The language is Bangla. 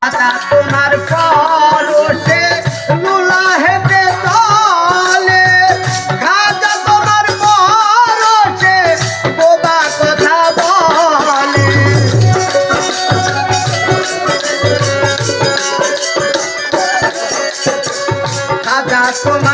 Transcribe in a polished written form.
তোমার পরশে লুলা হেঁটে চলে খাজা তোমার পরশে বোবা কথা বলে খাজা তোমার